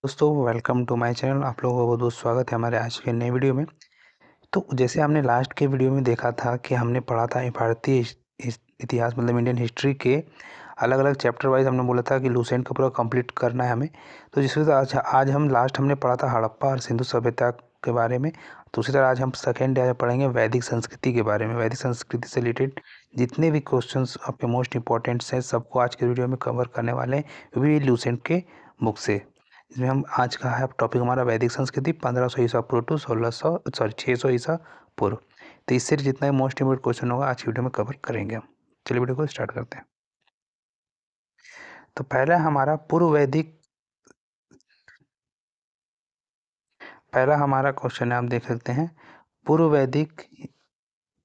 दोस्तों welcome to my channel. आप लोगों को बहुत बहुत स्वागत है हमारे आज के नए वीडियो में। तो जैसे हमने लास्ट के वीडियो में देखा था कि हमने पढ़ा था भारतीय इतिहास मतलब इंडियन हिस्ट्री के अलग अलग चैप्टर वाइज। हमने बोला था कि लूसेंट का पूरा कंप्लीट करना है हमें। तो जिस तरह आज हम लास्ट हमने पढ़ा था हड़प्पा और सिंधु सभ्यता के बारे में। तो उसी तरह आज हम सेकेंड डे पढ़ेंगे वैदिक संस्कृति के बारे में। वैदिक संस्कृति से रिलेटेड जितने भी क्वेश्चंस आपके मोस्ट इंपॉर्टेंट्स हैं सबको आज के वीडियो में कवर करने वाले हैं, वो भी लूसेंट के बुक से। इसमें हम आज का है टॉपिक हमारा वैदिक संस्कृति 1500 ईसा पूर्व टू 600 ईसा पूर्व। तो इससे जितना मोस्ट इम्पोर्टेंट क्वेश्चन होगा आज की वीडियो में कवर करेंगे हम। चलिए वीडियो को स्टार्ट करते हैं। तो पहला हमारा क्वेश्चन है, आप देख सकते हैं। पूर्व वैदिक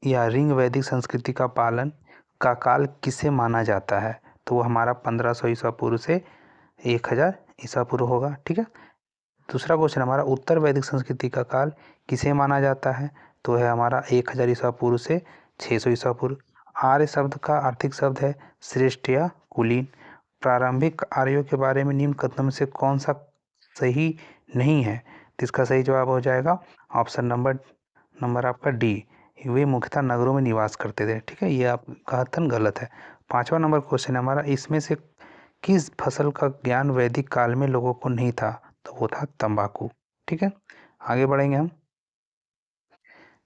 या रिंग वैदिक संस्कृति का पालन का काल किसे माना जाता है? तो वो हमारा 1500 ईसा पूर्व से 1000 ईसा पूर्व होगा। ठीक है। दूसरा क्वेश्चन हमारा उत्तर वैदिक संस्कृति का काल किसे माना जाता है? तो है हमारा 1000 ईसा पूर्व से 600 ईसा पूर्व। आर्य शब्द का आर्थिक शब्द है श्रेष्ठ या कुलीन। प्रारंभिक आर्यों के बारे में निम्न कथनों में से कौन सा सही नहीं है? तो इसका सही जवाब हो जाएगा ऑप्शन नंबर आपका डी। वे मुख्यतः नगरों में निवास करते थे। ठीक है, ये आपका कथन गलत है। पांचवा नंबर क्वेश्चन है हमारा, इसमें से किस फसल का ज्ञान वैदिक काल में लोगों को नहीं था? तो वो था तंबाकू। ठीक है, आगे बढ़ेंगे हम।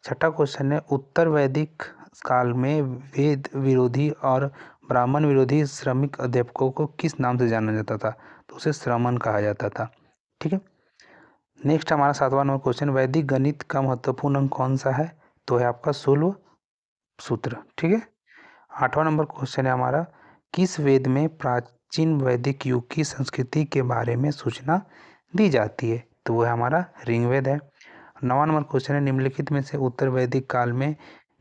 छठा क्वेश्चन है, उत्तर वैदिक काल में वेद विरोधी और ब्राह्मण विरोधी श्रमिक अध्यापकों को किस नाम से जाना जाता था? तो उसे श्रमण कहा जाता था। ठीक है। नेक्स्ट हमारा सातवां नंबर क्वेश्चन, वैदिक गणित का महत्वपूर्ण अंक कौन सा है? तो है आपका शूल सूत्र। ठीक है। आठवां नंबर क्वेश्चन है हमारा, किस वेद में प्राचीन वैदिक युग की संस्कृति के बारे में सूचना दी जाती है? तो वो है हमारा ऋग्वेद है। नवा नंबर क्वेश्चन है, निम्नलिखित में से उत्तर वैदिक काल में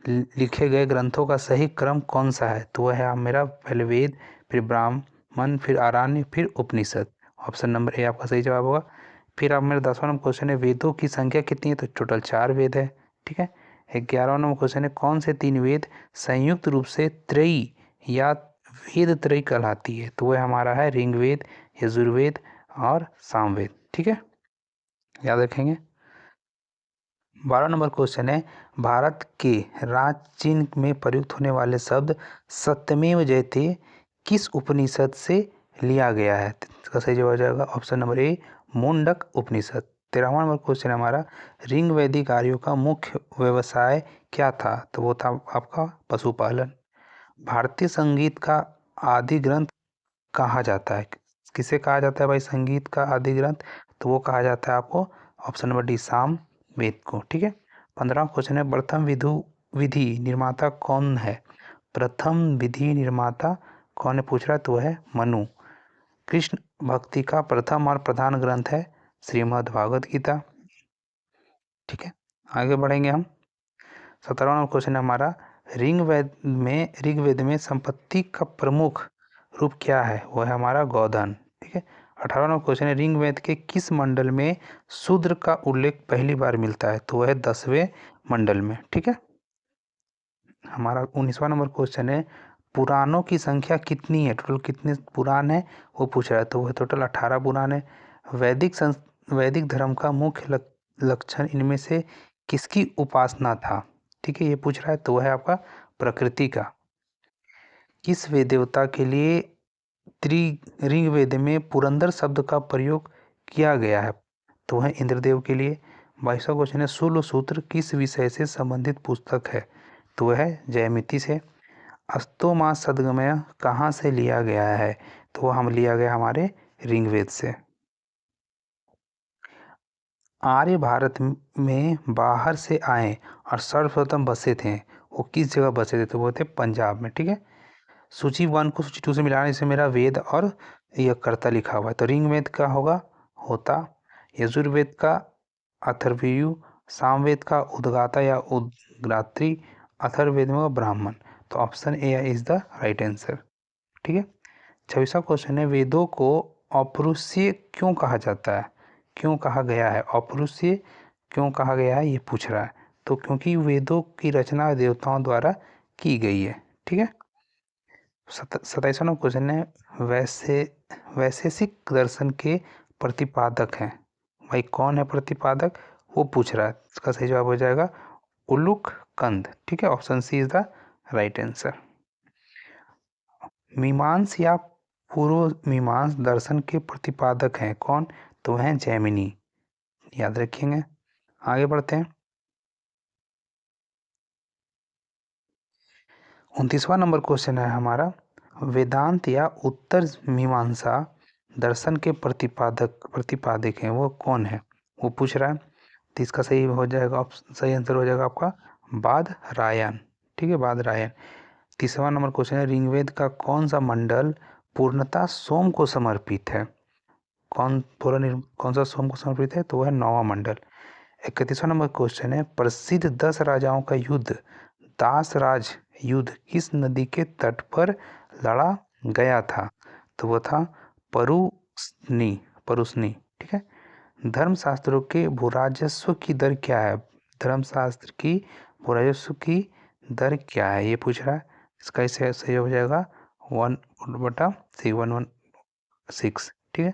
लिखे गए ग्रंथों का सही क्रम कौन सा है? तो वह है मेरा पहले वेद, फिर ब्राह्मण, फिर आरण्य, फिर उपनिषद। ऑप्शन नंबर ए आपका सही जवाब होगा। फिर आप मेरा 10वां नंबर क्वेश्चन है, वेदों की संख्या कितनी है? तो टोटल 4 वेद है। ठीक है। 11वां नंबर क्वेश्चन है, कौन से 3 वेद संयुक्त रूप से त्रयी या वेद त्रयी कहलाती है? तो वह हमारा है ऋग्वेद, यजुर्वेद और सामवेद। ठीक है, याद रखेंगे। 12 नंबर क्वेश्चन है, भारत के राज चिन्ह में प्रयुक्त होने वाले शब्द सत्यमेव जयते किस उपनिषद से लिया गया है? इसका सही जवाब हो जाएगा option number A, Mundaka Upanishad. 13वां नंबर क्वेश्चन हमारा, ऋग वैदिक आर्यों का मुख्य व्यवसाय क्या था? तो वो था आपका पशुपालन। भारतीय संगीत का आदि ग्रंथ कहा जाता है? किसे कहा जाता है भाई संगीत का आदि ग्रंथ? तो वो कहा जाता है आपको ऑप्शन नंबर डी, साम वेद को। ठीक है। 15वां क्वेश्चन है, प्रथम विधि निर्माता कौन है? प्रथम विधि निर्माता कौन है पूछ रहा है? तो है मनु। कृष्ण भक्ति का प्रथम और प्रधान ग्रंथ है श्रीमद् भागवत गीता। ठीक है, आगे बढ़ेंगे हम। 17वां क्वेश्चन है हमारा, ऋग्वेद में संपत्ति का प्रमुख रूप क्या है? वो है हमारा गोधन। ठीक है। 18वां क्वेश्चन है, ऋग्वेद के किस मंडल में शूद्र का उल्लेख पहली बार मिलता है? तो वह है 10वें मंडल में। ठीक है। हमारा 19वां नंबर क्वेश्चन है, पुराणों की संख्या कितनी है? टोटल कितने पुराण है वो पूछ रहा है? तो वह टोटल 18 पुराण है। वैदिक धर्म का मुख्य लक्षण इनमें से किसकी उपासना था? ठीक है, ये पूछ रहा है। तो वह है आपका प्रकृति का। किस वेद देवता के लिए ऋग्वेद में पुरंदर शब्द का प्रयोग किया गया है? तो वह इंद्रदेव के लिए। 22वां क्वेश्चन है, शूल सूत्र किस विषय से संबंधित पुस्तक है? तो वह है जयमिति से। अस्तोमा सद्गमय कहाँ से लिया गया है? तो वह हम लिया गया हमारे ऋग्वेद से। आर्य भारत में बाहर से आए और सर्वप्रथम बसे थे, वो किस जगह बसे थे? तो वो थे पंजाब में। ठीक है। सूची 1 को सूची 2 से मिलाने से मेरा वेद और यह कर्ता लिखा हुआ है। तो ऋग्वेद का होगा होता, यजुर्वेद का अथर्वयु, सामवेद का उद्गाता या उद्गात्री, अथर्ववेद में होगा ब्राह्मण। तो option A is the right answer. ठीक है। 26वां क्वेश्चन है, वेदों को अपौरुषीय क्यों कहा जाता है? क्यों कहा गया है अपौरुषीय? क्यों कहा गया है ये पूछ रहा है। तो क्योंकि वेदों की रचना देवताओं द्वारा की गई है। ठीक है। 27वां क्वेश्चन है, वैशेषिक दर्शन के प्रतिपादक हैं? भाई कौन है प्रतिपादक, वो पूछ रहा है। इसका सही जवाब हो जाएगा उलूक कंद। ठीक है, option C is the right answer. Mimamsa या पूर्व मीमांस दर्शन के प्रतिपादक हैं कौन? तो हैं जैमिनी, याद रखेंगे। आगे बढ़ते हैं। 29वां नंबर क्वेश्चन है हमारा, वेदांत या उत्तर मीमांसा दर्शन के प्रतिपादक हैं वो कौन है, वो पूछ रहा है। तो इसका सही हो जाएगा, सही आंसर हो जाएगा आपका बादरायण। ठीक है, बादरायण। 30वां नंबर क्वेश्चन है, ऋग्वेद का कौन सा मंडल पूर्णतः सोम को समर्पित है? कौन सा सोम को समर्पित है? तो वह है 9वां मंडल। 31वां नंबर क्वेश्चन है, प्रसिद्ध 10 राजाओं का युद्ध दासराज युद्ध किस नदी के तट पर लड़ा गया था? तो वो था परुस्नी। ठीक है। धर्मशास्त्रों के भूराजस्व की दर क्या है? धर्मशास्त्र की भूराजस्व की दर क्या है, ये पूछ रहा है। इसका इसे सही हो जाएगा 1/116। ठीक है।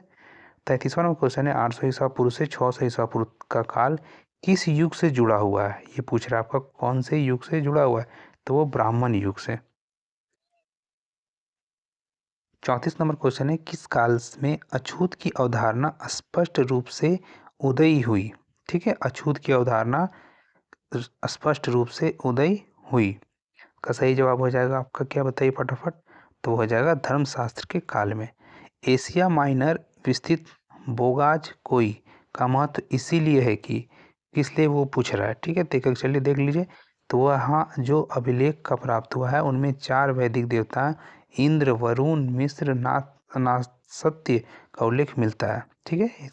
33वां नंबर क्वेश्चन है, 800 ईसा पूर्व से 600 ईसा पूर्व का काल किस युग से जुड़ा हुआ है? ये पूछ रहा है आपका कौन से युग से जुड़ा हुआ है? तो वो ब्राह्मण युग से। 34 नंबर क्वेश्चन है, किस काल में अछूत की अवधारणा स्पष्ट रूप से उदय हुई? ठीक है, अछूत की अवधारणा स्पष्ट रूप से उदय हुई। का सही जवाब हो जाएगा आपका, क्या बताइए फटाफट। तो हो जाएगा धर्मशास्त्र के काल में। एशिया माइनर विस्तृत बोगाज कोई का महत्व इसीलिए है कि किस लिए, वो पूछ रहा है। ठीक है, तो चलिए देख लीजिए। तो वहाँ जो अभिलेख का प्राप्त हुआ है उनमें 4 वैदिक देवता इंद्र, वरुण, मिश्र, नासत्य का उल्लेख मिलता है। ठीक है।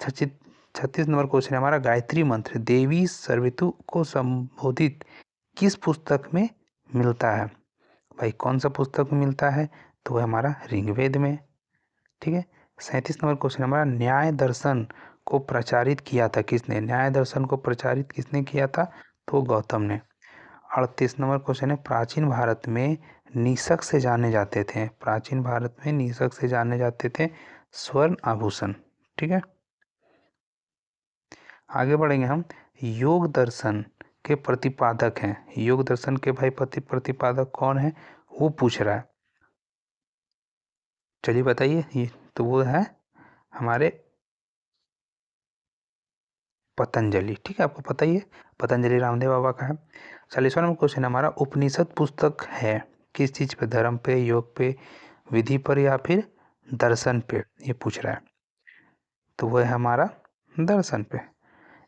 36 नंबर क्वेश्चन है हमारा, गायत्री मंत्र देवी सर्वतु को संबोधित किस पुस्तक में मिलता है? भाई कौन सा पुस्तक में मिलता है? तो वह हमारा ऋग्वेद में। ठीक है। 37 नंबर क्वेश्चन हमारा, न्याय दर्शन को प्रचारित किया था किसने? न्याय दर्शन को प्रचारित किसने किया था? तो गौतम ने। 38 नंबर क्वेश्चन है, प्राचीन भारत में निषक से जाने जाते थे, प्राचीन भारत में निषक से जाने जाते थे स्वर्ण आभूषण। ठीक है। आगे बढ़ेंगे हम। योग दर्शन के प्रतिपादक हैं, योग दर्शन के भाई प्रतिपादक कौन है, वो पूछ रहा है। चलिए बताइए। ये तो वो है हमारे पतंजलि। ठीक है, आपको पता ही है पतंजलि रामदेव बाबा का है। 40वां नंबर क्वेश्चन हमारा, उपनिषद पुस्तक है किस चीज पे? धर्म पे, योग पे, विधि पर या फिर दर्शन पे, ये पूछ रहा है। तो वह है हमारा दर्शन पे।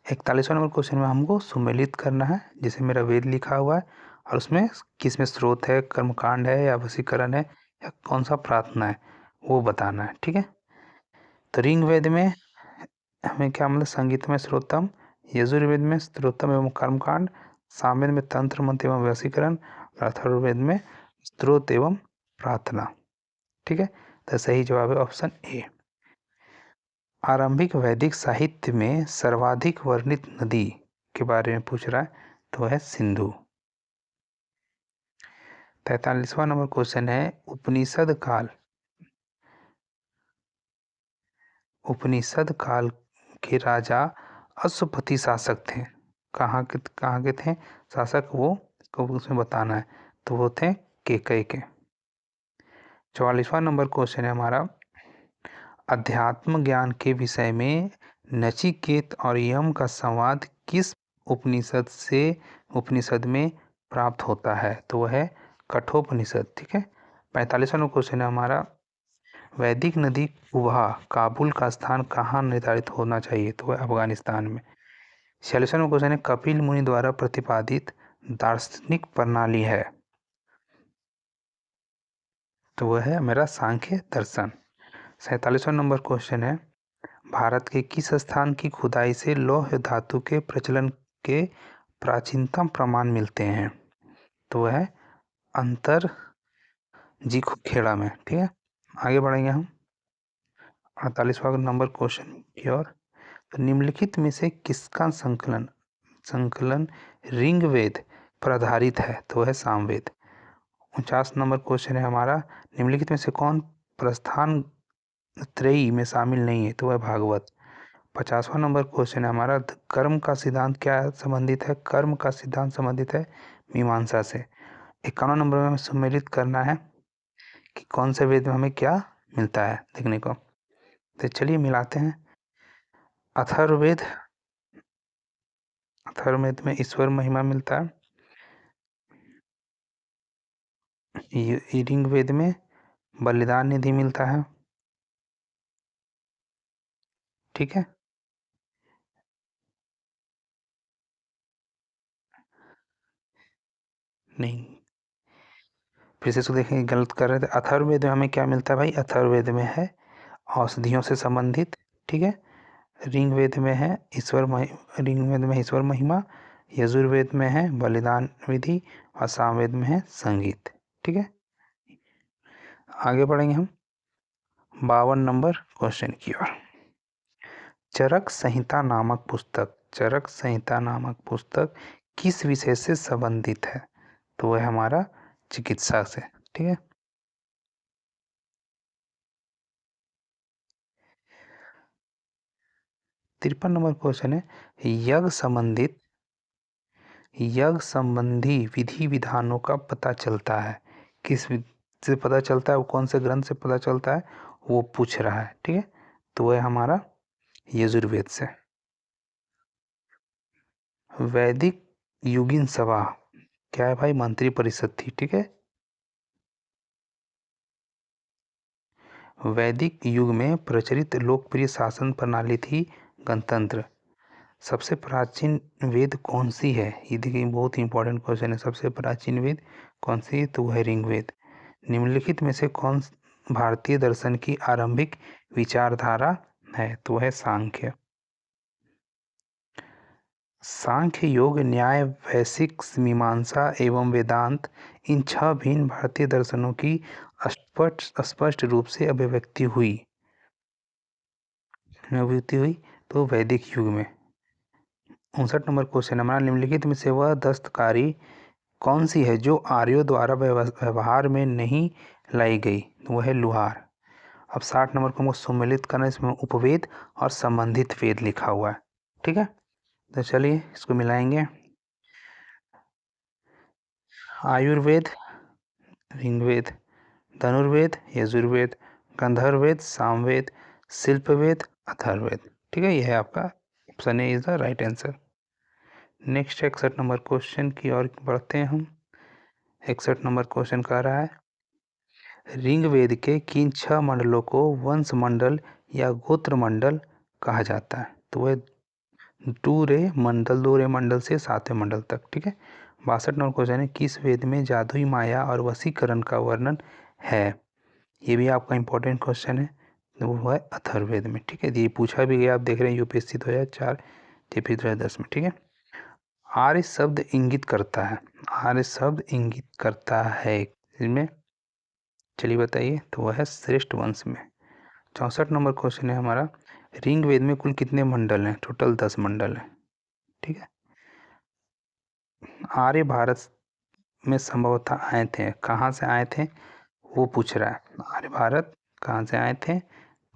41वां नंबर क्वेश्चन में हमको सुमेलित करना है, जिसे मेरा वेद लिखा हुआ है, और उसमें किस में स्रोत है, कर्मकांड है या वशीकरण है या कौन सा प्रार्थना है, वो बताना है। ठीक है। तो ऋग्वेद में हमें क्या मतलब, संगीत में श्रोतम, यजुर्वेद में स्त्रोतम एवं कर्मकांड, सामवेद में तंत्र मंत्र एवं वशीकरण, अथर्ववेद में स्त्रोत एवं प्रार्थना। ठीक है। तो सही जवाब है ऑप्शन ए। आरंभिक वैदिक साहित्य में सर्वाधिक वर्णित नदी के बारे में पूछ रहा है, तो है सिंधु। 43वां नंबर क्वेश्चन है, उपनिषद काल के राजा अश्वपति शासक थे, कहाँ के थे शासक, वो को उसमें बताना है। तो वो थे केकय के। 44वां नंबर क्वेश्चन है हमारा, अध्यात्म ज्ञान के विषय में नचिकेत और यम का संवाद किस उपनिषद में प्राप्त होता है? तो वह है कठोपनिषद। ठीक है। 45वां नंबर क्वेश्चन है हमारा, वैदिक नदी कुबा काबुल का स्थान कहाँ निर्धारित होना चाहिए? तो वह अफगानिस्तान में। 46वां नंबर क्वेश्चन है, कपिल मुनि द्वारा प्रतिपादित दार्शनिक प्रणाली है? तो वह है मेरा सांख्य दर्शन। 47वां नंबर क्वेश्चन है, भारत के किस स्थान की खुदाई से लौह धातु के प्रचलन के प्राचीनतम प्रमाण मिलते हैं? तो वह है अंतर जीखो खेड़ा में। ठीक है। आगे बढ़ेंगे हम 48वां नंबर क्वेश्चन की ओर। तो निम्नलिखित में से किसका संकलन संकलन ऋग्वेद पर आधारित है? तो वह है सामवेद। 49 नंबर क्वेश्चन है हमारा, निम्नलिखित में से कौन प्रस्थान त्रयी में शामिल नहीं है, तो वह भागवत। 50वां नंबर क्वेश्चन है हमारा, कर्म का सिद्धांत क्या संबंधित है? कर्म का सिद्धांत संबंधित है मीमांसा से। 51वां नंबर में हमें सम्मिलित करना है कि कौन से वेद में हमें क्या मिलता है देखने को। तो चलिए मिलाते हैं। अथर्ववेद, अथर्ववेद में ईश्वर महिमा मिलता है। ऋग्वेद में बलिदान निधि मिलता है। ठीक है, नहीं, फिर से इसको देखेंगे, गलत कर रहे थे। अथर्ववेद में हमें क्या मिलता है भाई? अथर्ववेद में है औषधियों से संबंधित। ठीक है, ऋग्वेद में है ऋग्वेद में ईश्वर महिमा। यजुर्वेद में है बलिदान विधि। और सामवेद में है संगीत। ठीक है, आगे बढ़ेंगे हम 52 नंबर क्वेश्चन की ओर। चरक संहिता नामक पुस्तक, चरक संहिता नामक पुस्तक किस विषय से संबंधित है? तो वह हमारा चिकित्सा से। ठीक है, 53 नंबर क्वेश्चन है, यज्ञ संबंधी विधि विधानों का पता चलता है से पता चलता है? वो कौन से ग्रंथ से पता चलता है वो पूछ रहा है। ठीक है, तो वह हमारा यजुर्वेद से। वैदिक युगीन सभा क्या है भाई? मंत्री परिषद थी। ठीक है, वैदिक युग में प्रचलित लोकप्रिय शासन प्रणाली थी गणतंत्र। सबसे प्राचीन वेद कौन सी है? ये देखिए बहुत इंपॉर्टेंट क्वेश्चन है। सबसे प्राचीन वेद कौन सी है? तो वह ऋग्वेद। निम्नलिखित में से कौन भारतीय दर्शन की आरंभिक विचारधारा है? तो वह सांख्य। सांख्य, योग, न्याय, वैशेषिक, मीमांसा एवं वेदांत, इन 6 भिन्न भारतीय दर्शनों की स्पष्ट रूप से अभिव्यक्ति हुई तो वैदिक युग में। 59 नंबर क्वेश्चन हमारा, निम्नलिखित में से वह दस्तकारी कौन सी है जो आर्यों द्वारा व्यवहार में नहीं लाई गई? तो वह है लुहार। अब 60 नंबर को हमको सम्मिलित करना है, इसमें उपवेद और संबंधित वेद लिखा हुआ है। ठीक है, तो चलिए इसको मिलाएंगे। आयुर्वेद, ऋग्वेद, धनुर्वेद, यजुर्वेद, गंधर्ववेद, सामवेद, शिल्पवेद, अथर्ववेद। ठीक है, यह है आपका option A is the right answer. Next 61 number question की ओर बढ़ते हैं हम। 61 नंबर क्वेश्चन कह रहा है, ऋग्वेद के किन 6 मंडलों को वंश मंडल या गोत्र मंडल कहा जाता है? तो वह 2 रे मंडल से 7वें मंडल तक। ठीक है, 62 नंबर क्वेश्चन है, किस वेद में जादुई माया और वशीकरण का वर्णन है? ये भी आपका इंपॉर्टेंट क्वेश्चन है, तो वो है अथर्ववेद में। ठीक है, ये पूछा भी गया, आप देख रहे हैं यूपीएससी 2004 जेपी 2010 में। ठीक है, आर्य शब्द इंगित करता है, आर्य शब्द इंगित करता है इसमें, चलिए बताइए। तो वह है श्रेष्ठ वंश में। 64 नंबर क्वेश्चन है हमारा, ऋग्वेद में कुल कितने मंडल हैं? टोटल 10 मंडल हैं। ठीक है, आर्य भारत में संभवतः आए थे, कहाँ से आए थे वो पूछ रहा है। आर्य भारत कहाँ से आए थे?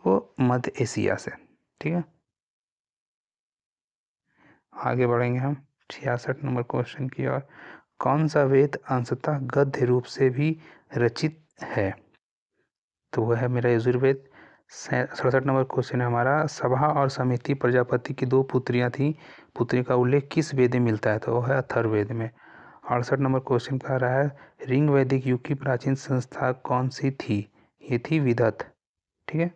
वो मध्य एशिया से। ठीक है, आगे बढ़ेंगे हम 66 नंबर क्वेश्चन की ओर। कौन सा वेद अंशतः गद्य रूप से भी रचित है? तो वह है मेरा यजुर्वेद। 67 नंबर क्वेश्चन है हमारा, सभा और समिति प्रजापति की 2 पुत्रियां थीं, पुत्री का उल्लेख किस वेद में मिलता है? तो वह है अथर्ववेद में। 68 नंबर क्वेश्चन कह रहा है, ऋग वैदिक युग की प्राचीन संस्था कौन सी थी? ये थी विदत। ठीक है,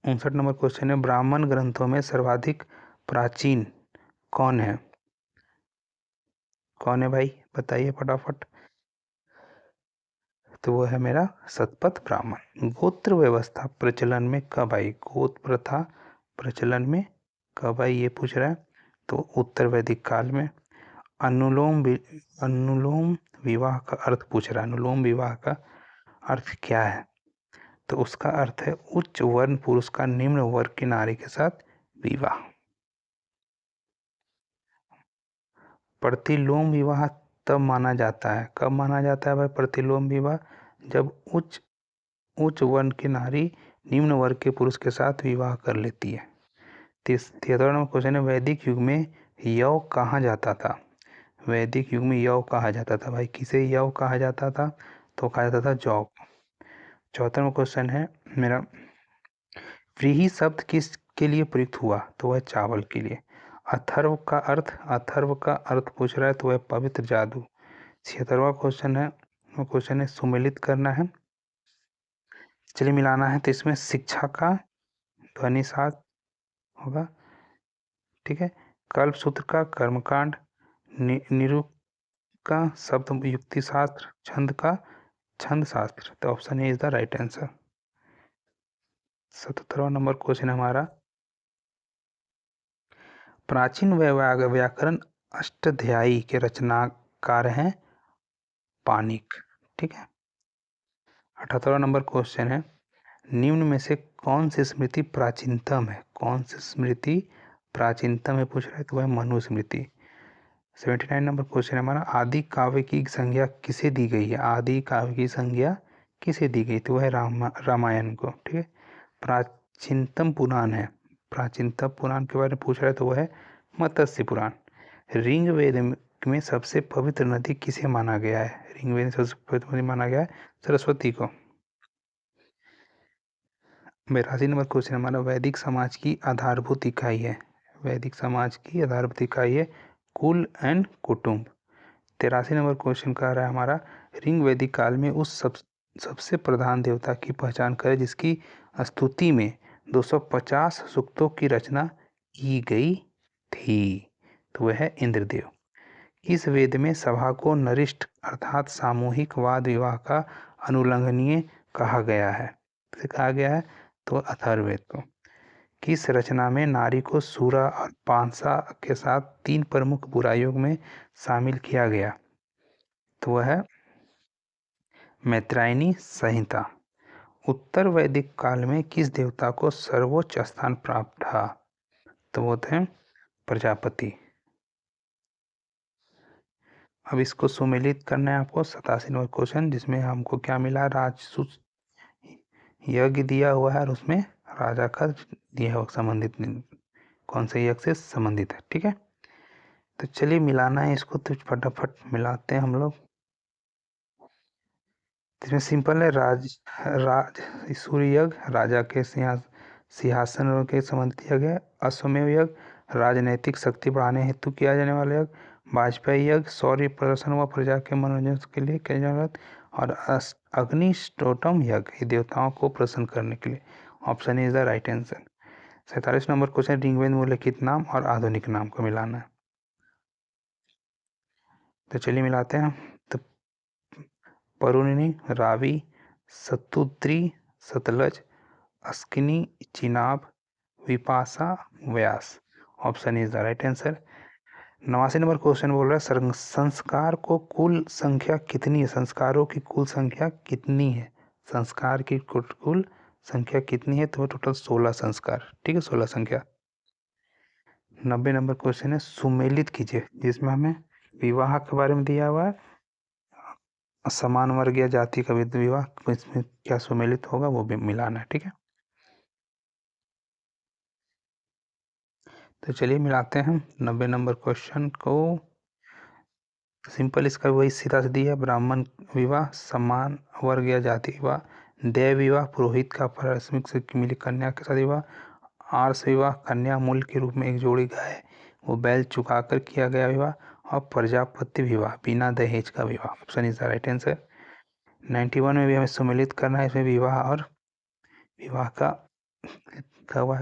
59 नंबर क्वेश्चन है, ब्राह्मण ग्रंथों में सर्वाधिक प्राचीन कौन है? कौन है भाई बताइए फटाफट। तो वो है मेरा शतपथ ब्राह्मण। गोत्र व्यवस्था प्रचलन में कब आई? गोत्र प्रथा प्रचलन में कब आई ये पूछ रहा है, तो उत्तर वैदिक काल में। अनुलोम विवाह का अर्थ पूछ रहा है, अनुलोम विवाह का अर्थ क्या है? तो उसका अर्थ है उच्च वर्ण पुरुष का निम्न वर्ग की नारी के साथ विवाह। प्रतिलोम विवाह तब माना जाता है, कब माना जाता है भाई प्रतिलोम विवाह? जब उच्च उच्च वर्ण की नारी निम्न वर्ग के पुरुष के साथ विवाह कर लेती है। 73वां नंबर क्वेश्चन है, वैदिक युग में यव कहा जाता था? वैदिक युग में यव कहा जाता था भाई, किसे यव कहा जाता था? तो कहा जाता था जौ को। 74वां नंबर क्वेश्चन है मेरा, व्रीहि शब्द किस के लिए प्रयुक्त हुआ? तो वह चावल के लिए। अथर्व का अर्थ पूछ रहा है, तो वह पवित्र जादू। 76वां क्वेश्चन है सुमेलित करना है, चलिए मिलाना है। तो इसमें शिक्षा का ध्वनि साथ होगा, ठीक है। कल्पसूत्र का कर्मकांड, निरूप का शब्द युक्ति शास्त्र, छंद का छंद शास्त्र। तो option A is the right answer. 77वां नंबर क्वेश्चन हमारा, प्राचीन व्याकरण अष्टाध्यायी के रचनाकार हैं पाणिक, ठीक है। 78वां नंबर क्वेश्चन है, निम्न में से कौन सी स्मृति प्राचीनतम है? कौन सी स्मृति प्राचीनतम है पूछ रहा है, तो वह मनुस्मृति। 79 नंबर क्वेश्चन हमारा, आदि काव्य की संज्ञा किसे दी गई है? आदि काव्य की संज्ञा किसे दी गई? तो वह रामायण को, ठीक है। प्राचीनतम पुराण है, प्राचीनतम पुराण के बारे में पूछ रहा है, तो वह है मत्स्य पुराण। ऋग्वेद में सबसे पवित्र नदी किसे माना गया है? ऋग्वेद में सबसे पवित्र नदी माना गया है सरस्वती को। 82 नंबर क्वेश्चन हमारा, वैदिक समाज की आधारभूत इकाई है, वैदिक समाज की आधारभूत इकाई है कुल एंड कुटुंब। 83 नंबर क्वेश्चन कह रहा है हमारा, ऋग वैदिक काल में उस सबसे प्रधान देवता की पहचान करें जिसकी स्तुति में 250 सूक्तों की रचना की गई थी। तो वह है इंद्रदेव। इस वेद में सभा को नरिष्ठ अर्थात सामूहिक वाद विवाह का अनुल्लंघनीय कहा गया है। किसे कहा गया है? तो अथर्ववेद को। किस रचना में नारी को सूरा और पांसा के साथ 3 प्रमुख बुराइयों में शामिल किया गया? तो वह है मैत्रायणी संहिता। उत्तर वैदिक काल में किस देवता को सर्वोच्च स्थान प्राप्त था? तो वो थे प्रजापति। अब इसको सुमेलित करना है आपको। 87 नंबर क्वेश्चन, जिसमें हमको क्या मिला? राजसूत यज्ञ दिया हुआ है और उसमें राजा का दिया हुआ संबंधित, कौन से यज्ञ से संबंधित है, ठीक है। तो चलिए मिलाना है इसको, तो फटाफट मिलाते हैं हम लोग। इसमें सिंपल है, राज सूर्य यज्ञ राजा के सिंहासन के संबंधित यज्ञ है। अश्वमेव यज्ञ राजनैतिक शक्ति बढ़ाने हेतु किया जाने वाला यज्ञ। वाजपेयी यज्ञ शौर्य प्रदर्शन व प्रजा के मनोरंजन के लिए किया जाने वाला। और अग्निष्टोटम यज्ञ देवताओं को प्रसन्न करने के लिए। Option is the right answer. 47 number question, Rigveda में उल्लिखित नाम और आधुनिक नाम को मिलाना है। तो चलिए मिलाते हैं। तो Parushni, Ravi, Shutudri, Sutlej, Asikni, Chenab, Vipasha, Beas. Option is the right answer. 89 number question बोल रहा है, संस्कार को कुल संख्या कितनी है? संस्कारों की कुल संख्या कितनी है? संस्कार की कुल संख्या कितनी है? तो टोटल 16 संस्कार, ठीक है, 16 संख्या। 90 नंबर क्वेश्चन है, सुमेलित कीजिए, जिसमें हमें विवाह के बारे में दिया हुआ है, समान वर्ग या जाति का विवाह, इसमें क्या सुमेलित होगा वो भी मिलाना है, ठीक है। तो चलिए मिलाते हैं 90 नंबर क्वेश्चन को। सिंपल इसका वही सीधा से दिया, ब्राह्मण विवाह, समान वर्ग या जाति विवाह, देव विवाह पुरोहित का पारस्परिक से मिली कन्या के साथ विवाह, आर्ष विवाह कन्या मूल्य के रूप में एक जोड़ी गाय वो बैल चुकाकर किया गया विवाह, और प्रजापति विवाह बिना दहेज का विवाह। Option is the right answer. 91 में भी हमें सम्मिलित करना है, इसमें विवाह और विवाह का हुआ,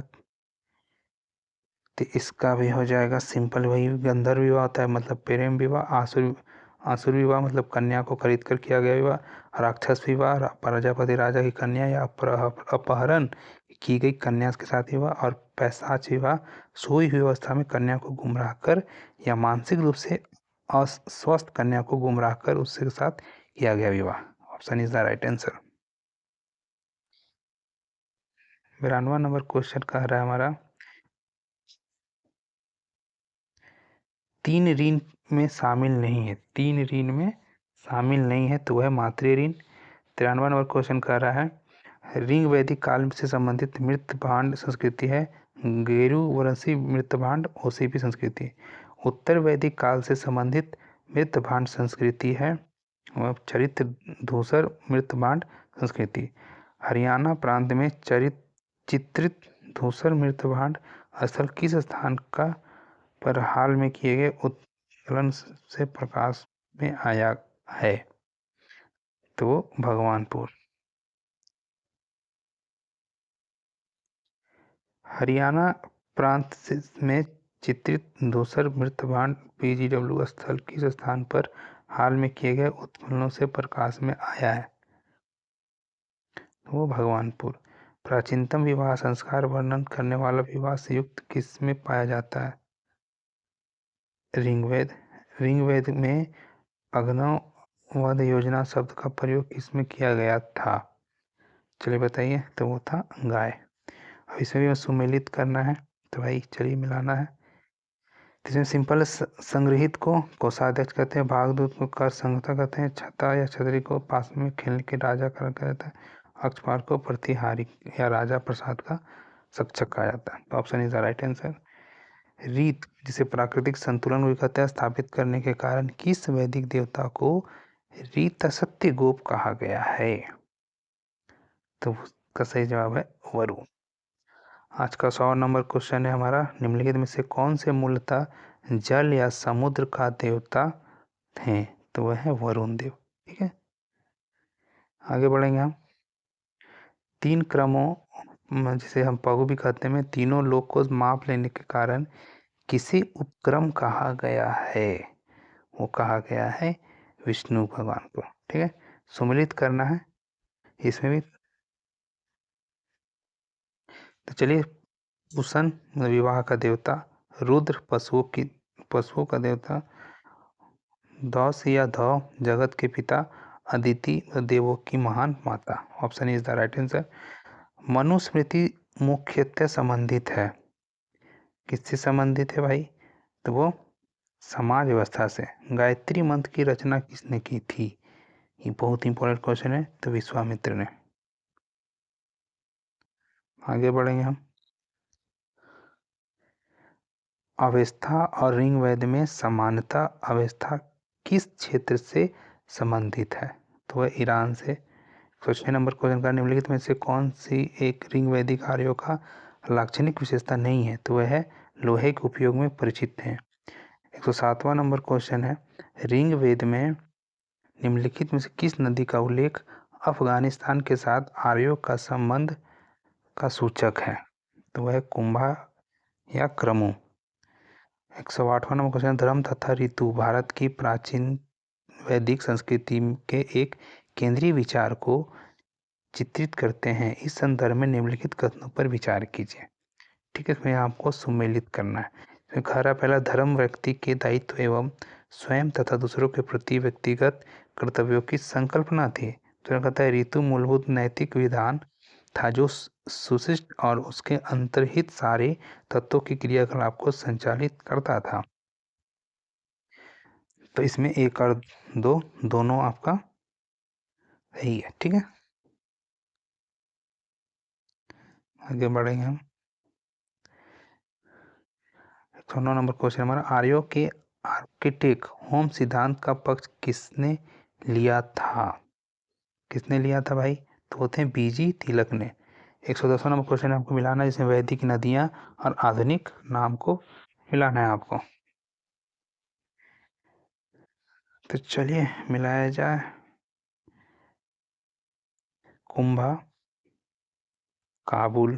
तो इसका भी हो जाएगा सिंपल, वही गंधर्व विवाह होता है मतलब प्रेम विवाह, आसुर विवाह मतलब कन्या को खरीद कर किया गया विवाह, राक्षस विवाह प्रजापति राजा की कन्या या अपहरण की गई कन्या के साथ विवाह, और पैशाच विवाह सोई हुई अवस्था में कन्या को गुमराह कर या मानसिक रूप से अस्वस्थ कन्या को गुमराह कर उसके साथ किया गया विवाह। Option is the right answer. 92 number question कह रहा है हमारा, 3 ऋण में शामिल नहीं है, 3 ऋण में शामिल नहीं है, तो वह मातृ ऋण। 93 नंबर क्वेश्चन कह रहा है, ऋग वैदिक काल से संबंधित मृत भांड संस्कृति है गेरुवंशी मृत भांड ओसीपी संस्कृति। उत्तर वैदिक काल से संबंधित मृत भांड संस्कृति है चरित्र धूसर मृत भांड संस्कृति। हरियाणा प्रांत में चित्रित धूसर मृत भांड स्थल किस स्थान का पर हाल में किए गए उत्खनन से प्रकाश में आया है? तो भगवानपुर। हरियाणा प्रांत में चित्रित धूसर मृत भांड पीजीडब्ल्यू स्थल किस स्थान पर हाल में किए गए उत्खननों से प्रकाश में आया है? वो भगवानपुर। प्राचीनतम विवाह संस्कार वर्णन करने वाला विवाह संयुक्त किस में पाया जाता है? ऋग्वेद। ऋग्वेद में अग्नवध योजना शब्द का प्रयोग किसमें किया गया था? चलिए बताइए। तो वो था गाय। अब इसमें भी सुमेलित करना है तो भाई चलिए मिलाना है। तो इसमें सिंपल संग्रहित को कोषाध्यक्ष कहते हैं, भागदूत को कर संहिता कहते हैं, छता या छतरी को पास में खेलने के राजा का कहता है, अक्षपार को प्रतिहारी या राजा प्रसाद का शिक्षक कहा जाता है। तो option is the right answer. रीत जिसे प्राकृतिक संतुलन भी कहते हैं स्थापित करने के कारण किस वैदिक देवता को रीत सत्य गोप कहा गया है? तो उसका सही जवाब है वरुण। आज का 100 नंबर क्वेश्चन है हमारा, निम्नलिखित में से कौन से मूलतः जल या समुद्र का देवता हैं? तो वह है वरुण देव। ठीक है, आगे बढ़ेंगे हम। 3 क्रमों जिसे हम पगु भी कहते हैं, तीनों लोक को माप लेने के कारण किसे उपक्रम कहा गया है? वो कहा गया है विष्णु भगवान को। ठीक है, सुमिलित करना है इसमें भी। तो चलिए, पुसन विवाह का देवता, रुद्र पशुओं का देवता, दौस या धौ जगत के पिता, अदिति देवों की महान माता। Option is the right answer. Manusmriti मुख्यतः संबंधित है किससे संबंधित है भाई? तो वो समाज व्यवस्था से। गायत्री मंत्र की रचना किसने की थी? ये बहुत इंपॉर्टेंट क्वेश्चन है। तो विश्वामित्र ने। आगे बढ़ेंगे हम। अवस्था और ऋग्वेद में समानता अवस्था किस क्षेत्र से संबंधित है? तो वह ईरान से। 106 नंबर क्वेश्चन का निम्नलिखित में से कौन सी एक ऋग्वैदिक आर्यों का लाक्षणिक विशेषता नहीं है? तो वह है लोहे के उपयोग में परिचित हैं। 107वां नंबर क्वेश्चन है, ऋग्वेद में निम्नलिखित में से किस नदी का उल्लेख अफगानिस्तान के साथ आर्यों का संबंध का सूचक है? तो वह कुंभा या क्रमु। 108वां नंबर क्वेश्चन, धर्म तथा ऋतु भारत की प्राचीन वैदिक संस्कृति के एक केंद्रीय विचार को चित्रित करते हैं। इस संदर्भ में निम्नलिखित कथनों पर विचार कीजिए। ठीक है, इसमें आपको सुमेलित करना है। इसमें खरा पहला, धर्म व्यक्ति के दायित्व एवं स्वयं तथा दूसरों के प्रति व्यक्तिगत कर्तव्यों की संकल्पना थी। तो कहता है ऋतु मूलभूत नैतिक विधान था जो सुशिष्ट और उसके अंतर्हित सारे तत्वों की क्रियाकलाप को संचालित करता था। तो इसमें 1 और 2 दोनों आपका सही है। ठीक है, आगे बढ़ेंगे हम। 109 नंबर क्वेश्चन हमारा, आर्यों के आर्किटेक्ट होम सिद्धांत का पक्ष किसने लिया था? किसने लिया था भाई? तो वो थे बीजी तिलक ने। 110 नंबर क्वेश्चन आपको मिलाना है जिसमें वैदिक नदियां और आधुनिक नाम को मिलाना है आपको। तो चलिए मिलाया जाए। कुंभा, काबुल,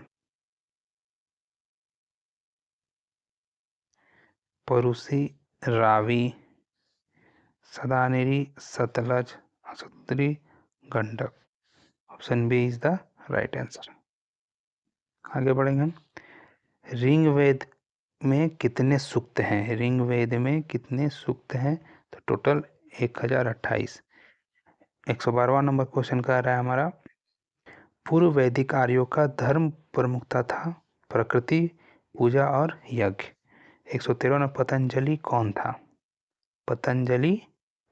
परुसी, रावी, सदानेरी, सतलज, सतरी, Gandak. Option B is the right answer. आगे बढ़ेंगे हम। ऋग्वेद में कितने सूक्त हैं? ऋग्वेद में कितने सूक्त हैं? तो टोटल 1028। 112वां नंबर क्वेश्चन का रहा है हमारा, पूर्व वैदिक आर्यों का धर्म प्रमुखता था प्रकृति पूजा और यज्ञ। 113 में पतंजलि कौन था? पतंजलि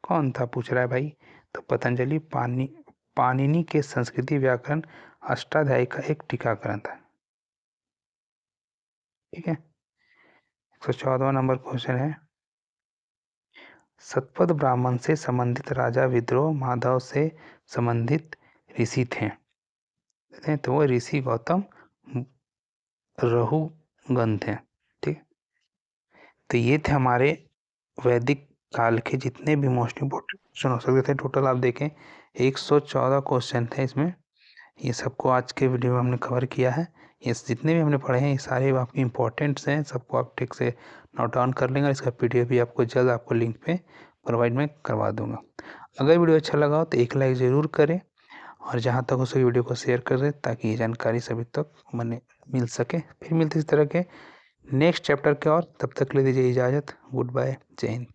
कौन था पूछ रहा है भाई। तो पतंजलि पाणिनि के संस्कृति व्याकरण अष्टाध्यायी का एक टीकाकरण था। ठीक है। 114वां नंबर क्वेश्चन है, सतपथ ब्राह्मण से संबंधित राजा विद्रोह माधव से संबंधित ऋषि थे। तो वो ऋषि गौतम रहुगण थे। ठीक। तो ये थे हमारे वैदिक काल के जितने भी मोस्ट इम्पोर्टेंट क्वेश्चन हो सकते थे। टोटल आप देखें 114 क्वेश्चन थे इसमें। ये सबको आज के वीडियो में हमने कवर किया है। ये जितने भी हमने पढ़े हैं ये सारे आपके इम्पोर्टेंट्स हैं, सबको आप ठीक से नोट डाउन कर लेंगे। इसका PDF भी आपको जल्द आपको लिंक पे प्रोवाइड में करवा दूंगा। अगर वीडियो अच्छा लगा हो तो एक लाइक ज़रूर करें और जहाँ तक हो सके वीडियो को शेयर कर दें ताकि ये जानकारी सभी तक मिल सके। फिर मिलते इस तरह के नेक्स्ट चैप्टर के और, तब तक ले दीजिए इजाज़त। गुड बाय, जय हिंद।